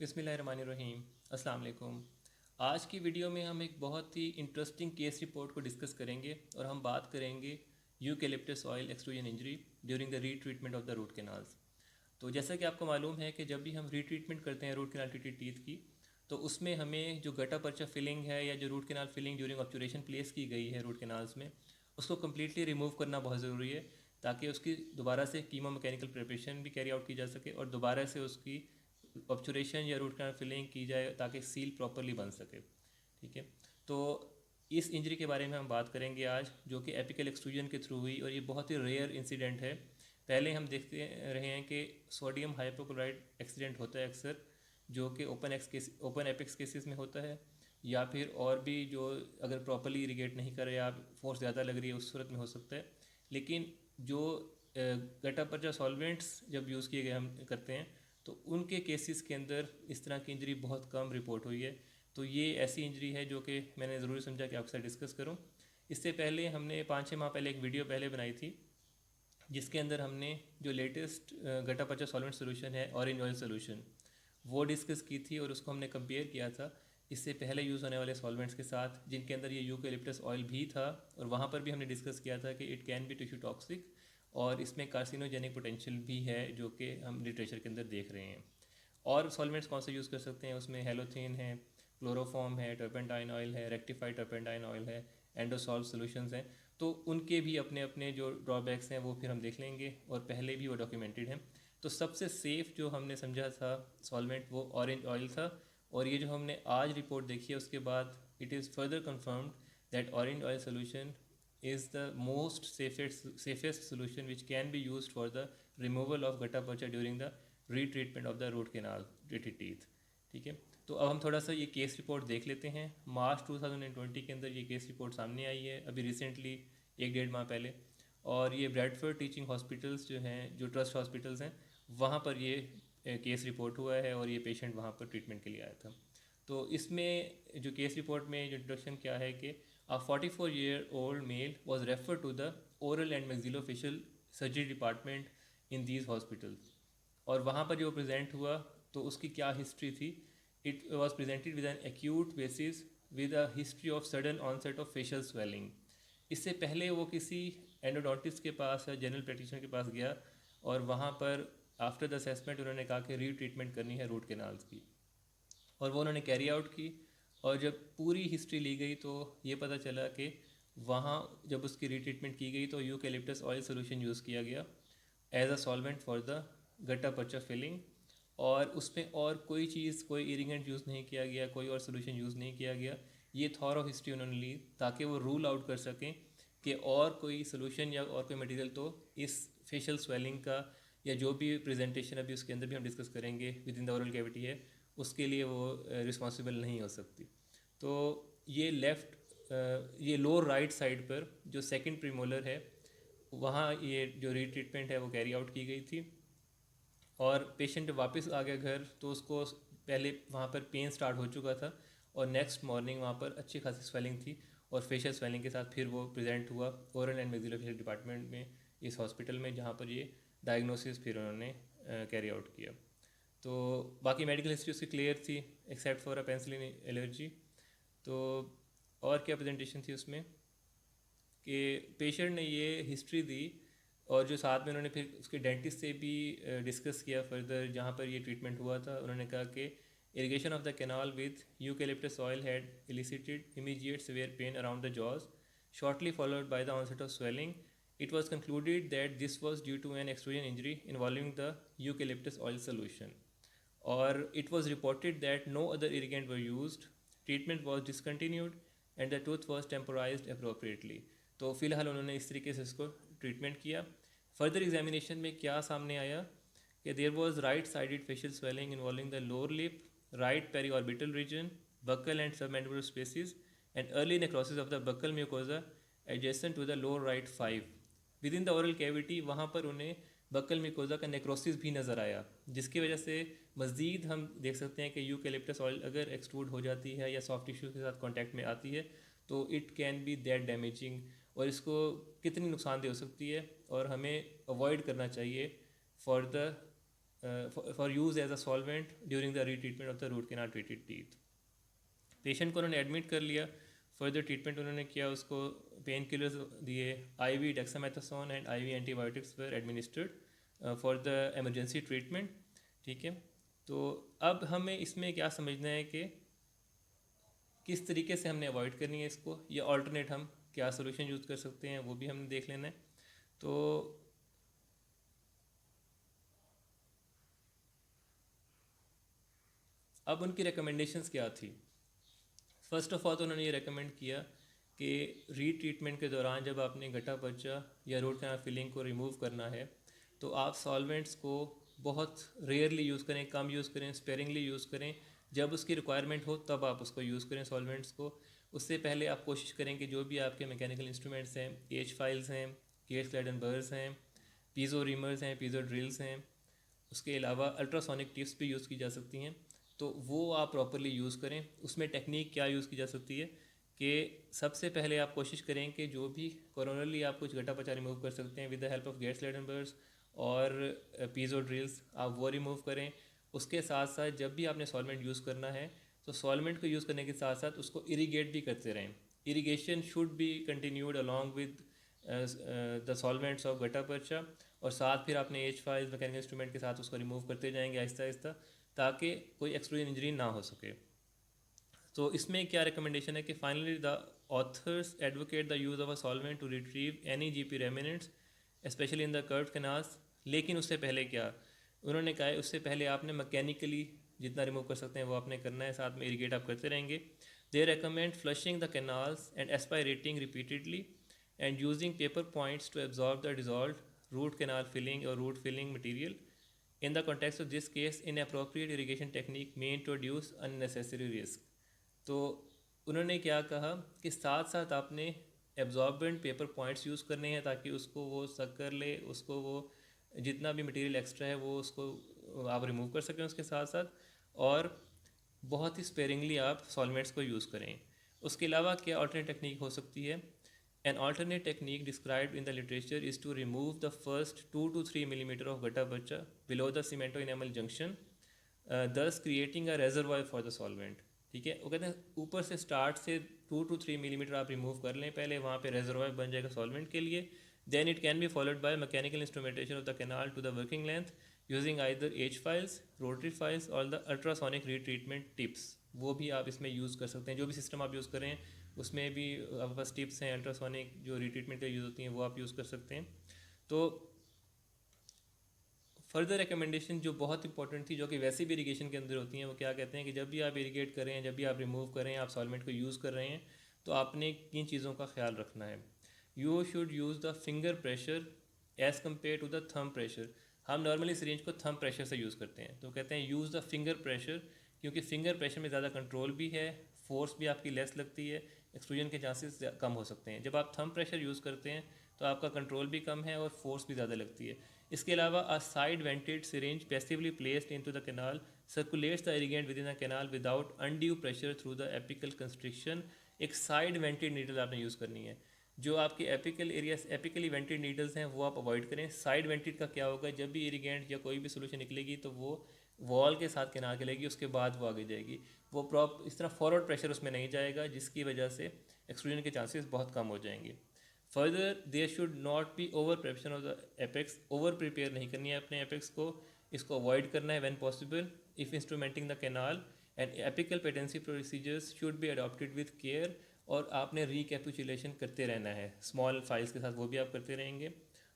बिस्मिल्लाहिर्रहमानिर्रहीम। अस्सलाम वालेकुम। आज की वीडियो में हम एक बहुत ही इंटरेस्टिंग केस रिपोर्ट को डिस्कस करेंगे और हम बात करेंगे eucalyptus oil extrusion injury during the retreatment of the root canals. तो जैसा कि आपको मालूम है कि जब भी हम रीट्रीटमेंट करते हैं रूट कैनाल ट्रीटेड टीथ की, तो उसमें हमें जो गटा पर्चा फिलिंग है या जो root canal filling during obturation place की गई है रूट कैनाल्स में, उसको कम्प्लीटली रिमूव करना बहुत ज़रूरी है ताकि उसकी दोबारा से कीमो मैकेनिकल प्रिपरेशन भी कैरी आउट की जा सके और दोबारा से उसकी ऑब्चुरेशन या रूट कैनाल फिलिंग की जाए ताकि सील प्रॉपरली बन सके। ठीक है, तो इस इंजरी के बारे में हम बात करेंगे आज, जो कि एपिकल एक्सट्रूजन के थ्रू हुई और ये बहुत ही रेयर इंसिडेंट है। पहले हम देखते रहे हैं कि सोडियम हाइपोक्लोराइड एक्सीडेंट होता है अक्सर, जो कि ओपन एपिक्स केसेस में होता है, या फिर और भी जो अगर प्रॉपरली इरिगेट नहीं कर रहे या फोर्स ज़्यादा लग रही है उस सूरत में हो सकता है। लेकिन जो गटा पर्चा सॉल्वेंट्स जब यूज़ किए गए हम करते हैं, तो उनके केसेस के अंदर इस तरह की इंजरी बहुत कम रिपोर्ट हुई है। तो ये ऐसी इंजरी है जो कि मैंने ज़रूरी समझा कि आपके साथ डिस्कस करूं। इससे पहले हमने 5-6 माह पहले एक वीडियो पहले बनाई थी, जिसके अंदर हमने जो लेटेस्ट गटा पर्चा सॉल्वेंट सोल्यूशन है ऑरेंज ऑयल सोल्यूशन, वो डिस्कस की थी और उसको हमने कंपेयर किया था इससे पहले यूज़ होने वाले सॉल्वेंट्स के साथ, जिनके अंदर ये यूकेलिप्टस ऑयल भी था। और वहाँ पर भी हमने डिस्कस किया था कि it can B tissue toxic और इसमें कार्सिनोजेनिक पोटेंशियल भी है, जो कि हम लिटरेचर के अंदर देख रहे हैं। और सॉल्वेंट्स कौन से यूज़ कर सकते हैं, उसमें हेलोथिन है, क्लोरोफॉर्म है, टर्पेंटाइन ऑयल है, रेक्टिफाइड टर्पेंटाइन ऑयल है, एंडोसॉल्व सॉल्यूशंस हैं। तो उनके भी अपने अपने जो ड्रॉबैक्स हैं वो फिर हम देख लेंगे और पहले भी वो डॉक्यूमेंटेड हैं। तो सबसे सेफ़ जो हमने समझा था सॉल्वेंट वो ऑरेंज ऑयल था। और ये जो हमने आज रिपोर्ट देखी है उसके बाद it is further confirmed that orange oil solution is the most safest solution which can be used for the removal of gutta percha during the retreatment of the root canal treated teeth। ठीक है, तो अब हम थोड़ा सा ये case report देख लेते हैं। मार्च 2020 के अंदर ये केस रिपोर्ट सामने आई है, अभी रिसेंटली 1-1.5 माह पहले। और ये ब्रैडफोर्ड टीचिंग हॉस्पिटल्स जो हैं, जो ट्रस्ट हॉस्पिटल्स हैं, वहाँ पर ये केस रिपोर्ट हुआ है और ये पेशेंट वहाँ पर ट्रीटमेंट के लिए आया था। तो इसमें जो केस रिपोर्ट में जो इंट्रोडक्शन क्या है कि a 44-year-old male was referred to the oral and maxillofacial surgery department in these hospitals। और वहाँ पर जो प्रेजेंट हुआ तो उसकी क्या हिस्ट्री थी। It was presented with an acute basis with a history of sudden onset of facial swelling. इससे पहले वो किसी एंडोडोंटिस्ट के पास या जनरल प्रैक्टिशनर के पास गया और वहाँ पर आफ्टर द असेसमेंट उन्होंने कहा कि री ट्रीटमेंट करनी है रूट कैनाल्स की, और वो उन्होंने कैरी आउट की। और जब पूरी हिस्ट्री ली गई तो ये पता चला कि वहाँ जब उसकी रीट्रीटमेंट की गई तो यूकेलिप्टस ऑयल सोल्यूशन यूज़ किया गया as a solvent for the gutta percha filling. और उसमें और कोई चीज़, कोई इरिगेंट यूज़ नहीं किया गया, कोई और सोल्यूशन यूज़ नहीं किया गया। ये थॉरो हिस्ट्री उन्होंने ली ताकि वो रूल आउट कर सकें कि और कोई सोल्यूशन या और कोई मटेरियल तो इस फेशियल स्वेलिंग का या जो भी प्रेजेंटेशन अभी उसके अंदर भी हम डिस्कस करेंगे with in the oral cavity है, उसके लिए वो रिस्पॉन्सिबल नहीं हो सकती। तो ये ये लोअर राइट साइड पर जो सेकंड प्रीमोलर है, वहाँ ये जो रीट्रीटमेंट है वो कैरी आउट की गई थी। और पेशेंट वापस आ गया घर तो उसको पहले वहाँ पर पेन स्टार्ट हो चुका था और नेक्स्ट मॉर्निंग वहाँ पर अच्छी खासी स्वेलिंग थी और फेशियल स्वेलिंग के साथ फिर वो प्रेजेंट हुआ ओरल एंड मैक्सिलोफेशियल डिपार्टमेंट में, इस हॉस्पिटल में, जहाँ पर ये डायग्नोसिस फिर उन्होंने कैरी आउट किया। तो बाकी मेडिकल हिस्ट्री उसकी क्लियर थी except for a penicillin allergy. तो और क्या प्रेजेंटेशन थी उसमें कि पेशेंट ने ये हिस्ट्री दी और जो साथ में उन्होंने फिर उसके डेंटिस्ट से भी डिस्कस किया फर्दर जहाँ पर ये ट्रीटमेंट हुआ था। उन्होंने कहा कि irrigation of the canal with eucalyptus oil had elicited immediate severe pain around the jaws, shortly followed by the onset of swelling. It was concluded that this was due to an extrusion injury involving the eucalyptus oil solution. Or it was reported that no other irrigant were used, treatment was discontinued and the tooth was temporized appropriately। तो फ़िलहाल उन्होंने इस तरीके से इसको treatment किया। Further examination में क्या सामने आया कि there was right sided facial swelling involving the lower lip, right periorbital region, buccal and submandibular spaces, and early necrosis of the buccal mucosa adjacent to the lower right 5। With in the oral cavity वहाँ पर उन्हें buckle mucosa का necrosis भी नज़र आया, जिसकी वजह से मज़ीद हम देख सकते हैं कि यूकेलिप्टस ऑयल अगर एक्सट्रूड हो जाती है या सॉफ्ट टिश्यू के साथ कांटेक्ट में आती है तो it can B that damaging, और इसको कितनी नुकसानदेह हो सकती है और हमें अवॉइड करना चाहिए for the for use as a solvent during the retreatment of the root canal treated teeth. Patient को उन्होंने एडमिट कर लिया, फर्दर ट्रीटमेंट उन्होंने किया, उसको पेन किलर्स दिए, IV dexamethasone and IV antibiotics were administered for the emergency treatment. ठीक है, तो अब हमें इसमें क्या समझना है कि किस तरीके से हमने अवॉइड करनी है इसको, या ऑल्टरनेट हम क्या सोल्यूशन यूज़ कर सकते हैं वो भी हमने देख लेना है। तो अब उनकी रिकमेंडेशंस क्या थी। फर्स्ट ऑफ ऑल तो उन्होंने ये रेकमेंड किया कि रीट्रीटमेंट के दौरान जब आपने गटा पर्चा या रूट कैनाल फिलिंग को रिमूव करना है तो आप सॉल्वेंट्स को बहुत रेयरली यूज़ करें, कम यूज़ करें, स्पेरिंगली यूज़ करें। जब उसकी रिक्वायरमेंट हो तब आप उसको यूज़ करें सॉल्वेंट्स को। उससे पहले आप कोशिश करें कि जो भी आपके मैकेनिकल इंस्ट्रूमेंट्स हैं, एज फाइल्स हैं, केस फ्लैट एंड बर्स हैं, पीज़ो रीमर्स हैं, पीज़ो ड्रिल्स हैं, उसके अलावा अल्ट्रासोनिक टिप्स भी यूज़ की जा सकती हैं, तो वो आप प्रॉपरली यूज़ करें। उसमें टेक्निक क्या यूज़ की जा सकती है कि सबसे पहले आप कोशिश करें कि जो भी कोरोनरली आप कुछ गटा पचा रिमूव कर सकते हैं with the help of gate slade and burs और पीज़ो ड्रिल्स, आप वो रिमूव करें। उसके साथ साथ जब भी आपने सॉल्वेंट यूज़ करना है तो सॉल्वेंट को यूज़ करने के साथ साथ उसको इरीगेट भी करते रहें। Irrigation should be continued along with the solvents of गटा पर्चा, और साथ फिर आपने एज फाइल्स मैकेनिकल इंस्ट्रूमेंट के साथ उसको रिमूव करते जाएंगे आहिस्ता आहिस्ता, ताकि कोई एक्सट्रूजन इंजरी ना हो सके। तो इसमें क्या रिकमेंडेशन है कि finally the authors advocate the use of a solvent to retrieve any GP remnants especially in the curved canals. लेकिन उससे पहले क्या उन्होंने कहा है, उससे पहले आपने मैकेनिकली जितना रिमूव कर सकते हैं वो आपने करना है, साथ में इरीगेट आप करते रहेंगे। They recommend flushing the canals and aspirating repeatedly and using paper points to absorb the dissolve root canal filling और root filling material. In the context of this case, inappropriate irrigation technique may introduce unnecessary risk. तो उन्होंने क्या कहा कि साथ साथ आपने absorbent paper points use करने हैं ताकि उसको वो सक कर ले, उसको वो जितना भी मटेरियल एक्स्ट्रा है वो उसको आप रिमूव कर सकें उसके साथ साथ, और बहुत ही स्पेरिंगली आप सॉल्वेंट्स को यूज़ करें। उसके अलावा क्या अल्टरनेट टेक्निक हो सकती है। An alternate technique described in the literature is to remove the first 2 to 3 millimeter of gutta percha below the cemento enamel junction, thus creating a reservoir for the solvent. ठीक है, वो कहते हैं ऊपर से स्टार्ट से 2 to 3 मिलीमीटर आप remove कर लें पहले, वहाँ पे रेजरवायर बन जाएगा सॉल्वेंट के लिए। Then it can be followed by mechanical instrumentation of the canal to the working length using either H files, rotary files और द अल्ट्रासोनिक रीट्रीटमेंट टिप्स। वो भी आप इसमें यूज़ कर सकते हैं, जो भी सिस्टम आप यूज़ करें उसमें भी आपके पास टिप्स हैं अल्ट्रासोनिक जो रीट्रीटमेंट के यूज़ होती हैं वो आप यूज़ कर सकते हैं। तो फर्दर रिकमेंडेशन जो बहुत इंपॉर्टेंट थी, जो कि वैसे भी इरीगेशन के अंदर होती हैं, वो क्या कहते हैं कि जब भी आप इरीगेट करें, जब भी आप रिमूव करें, आप सॉल्वेंट को यूज़ कर रहे हैं, तो आपने किन चीज़ों का ख्याल रखना है। You should use the finger pressure as compared to the thumb pressure. हम नॉर्मली सिरिंज को थंब प्रेशर से यूज़ करते हैं, तो कहते हैं यूज़ द फिंगर प्रेशर, क्योंकि फिंगर प्रेशर में ज़्यादा कंट्रोल भी है, फोर्स भी आपकी लेस लगती है, एक्सट्रूजन के चांसेस कम हो सकते हैं। जब आप थंब प्रेशर यूज़ करते हैं तो आपका कंट्रोल भी कम है और फोर्स भी ज़्यादा लगती है। इसके अलावा a side vented syringe passively placed into the canal circulates the irrigant within the canal without undue pressure through the apical constriction. एक साइड वेंटेड नीडल आपने यूज़ करनी है। जो आपके apical areas apically vented needles हैं वो आप avoid करें। साइड वेंटेड का क्या होगा, जब भी इरीगेंट या कोई भी सोल्यूशन निकलेगी तो वो वॉल के साथ कैनाल के लेगी, उसके बाद वो आगे जाएगी, वो प्रॉप इस तरह फॉरवर्ड प्रेशर उसमें नहीं जाएगा, जिसकी वजह से एक्सट्रूजन के चांसेस बहुत कम हो जाएंगे। Further there should not be over preparation of the apex. Over prepare नहीं करनी है अपने एपेक्स को, इसको अवॉइड करना है when possible if instrumenting the canal. And apical patency procedures should be adopted with care, और आपने रिकैपिचुलेशन करते रहना है स्मॉल फाइल्स के साथ, वो भी आप करते रहेंगे।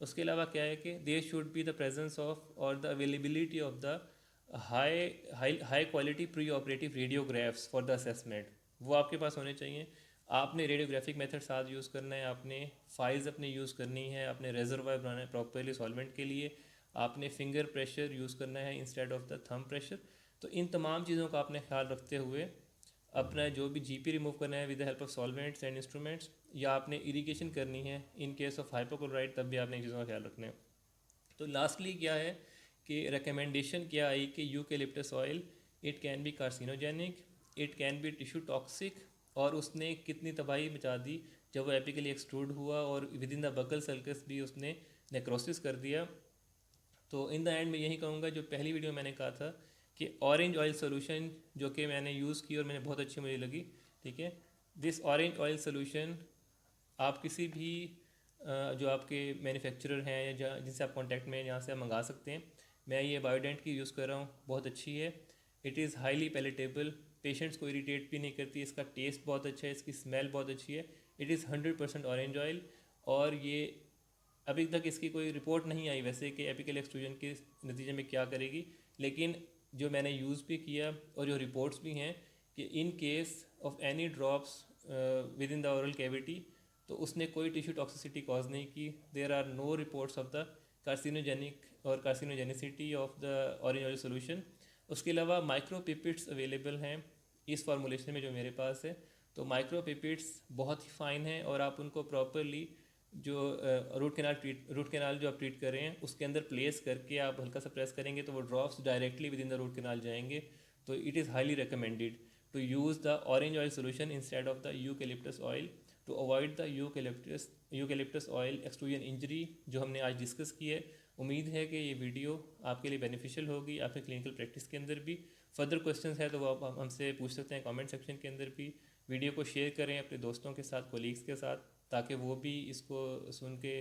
उसके अलावा क्या है कि there should be the presence of और the availability of the high quality pre operative radiographs for the assessment. वो आपके पास होने चाहिए। आपने रेडियोग्राफिक मेथड साथ यूज़ करना है, आपने फाइल्स अपनी यूज़ करनी है, आपने रेजरवायर बनाना है प्रॉपरली सॉल्वेंट के लिए, आपने फिंगर प्रेशर यूज़ करना है instead of the thumb pressure. तो इन तमाम चीज़ों का आपने ख्याल रखते हुए अपना जो भी GP रिमूव करना है with the help of solvents and instruments, या आपने इरीगेशन करनी है इन केस ऑफ हाइपोक्लोराइड, तब भी आपने इन चीज़ों का ख्याल रखना है। तो लास्टली क्या है कि रिकमेंडेशन क्या आई कि eucalyptus oil it can B carcinogenic, it can B tissue toxic, और उसने कितनी तबाही मचा दी जब वो एपिकली एक्सट्रूड हुआ और with in the buckle circus भी उसने नेक्रोसिस कर दिया। तो इन द एंड मैं यही कहूँगा, जो पहली वीडियो में मैंने कहा था कि ऑरेंज ऑयल सोल्यूशन जो कि मैंने यूज़ की और मैंने बहुत अच्छी मुझे लगी, ठीक है। दिस ऑरेंज ऑयल सोल्यूशन आप किसी भी जो आपके मैन्युफैक्चरर हैं या जिनसे आप कांटेक्ट में यहाँ से आप मंगा सकते हैं। मैं ये बायोडेंट की यूज़ कर रहा हूँ, बहुत अच्छी है। It is highly palatable, patients को इरिटेट भी नहीं करती, इसका टेस्ट बहुत अच्छा है, इसकी स्मेल बहुत अच्छी है। It is 100% orange oil. और ये अभी तक इसकी कोई रिपोर्ट नहीं आई वैसे कि एपिकल एक्सट्रूजन के नतीजे में क्या करेगी, लेकिन जो मैंने यूज़ भी किया और जो रिपोर्ट्स भी हैं कि in case of any drops within the oral cavity, तो उसने कोई टिश्यू टॉक्सिसिटी कॉज नहीं की। There are no reports of the carcinogenic और carcinogenicity of the orange oil solution. उसके अलावा माइक्रोपिपिट्स अवेलेबल हैं इस फार्मूलेशन में जो मेरे पास है। तो माइक्रोपिपिट्स बहुत ही फाइन हैं और आप उनको प्रॉपरली जो रूट कैनाल जो आप ट्रीट कर रहे हैं उसके अंदर प्लेस करके आप हल्का सा प्रेस करेंगे तो वो drops directly within the root canal जाएंगे। तो it is highly recommended to use the orange oil solution instead of the eucalyptus oil to avoid the eucalyptus oil extrusion injury जो हमने आज डिस्कस की है। उम्मीद है कि ये वीडियो आपके लिए बेनिफिशियल होगी आपके क्लिनिकल प्रैक्टिस के अंदर भी। फर्दर क्वेश्चंस है तो वो आप हमसे पूछ सकते हैं कमेंट सेक्शन के अंदर भी। वीडियो को शेयर करें अपने दोस्तों के साथ, कोलीग्स के साथ, ताकि वो भी इसको सुन के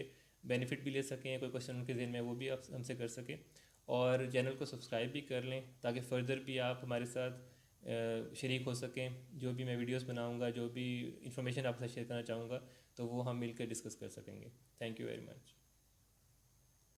बेनिफिट भी ले सकें, कोई क्वेश्चन उनके ज़हन में वो भी आप हमसे कर सकें। और चैनल को सब्सक्राइब भी कर लें ताकि फ़र्दर भी आप हमारे साथ शरीक हो सकें। जो भी मैं वीडियोस बनाऊंगा, जो भी इंफॉर्मेशन आपके साथ शेयर करना चाहूँगा, तो वो हम मिलकर डिस्कस कर सकेंगे। Thank you very much.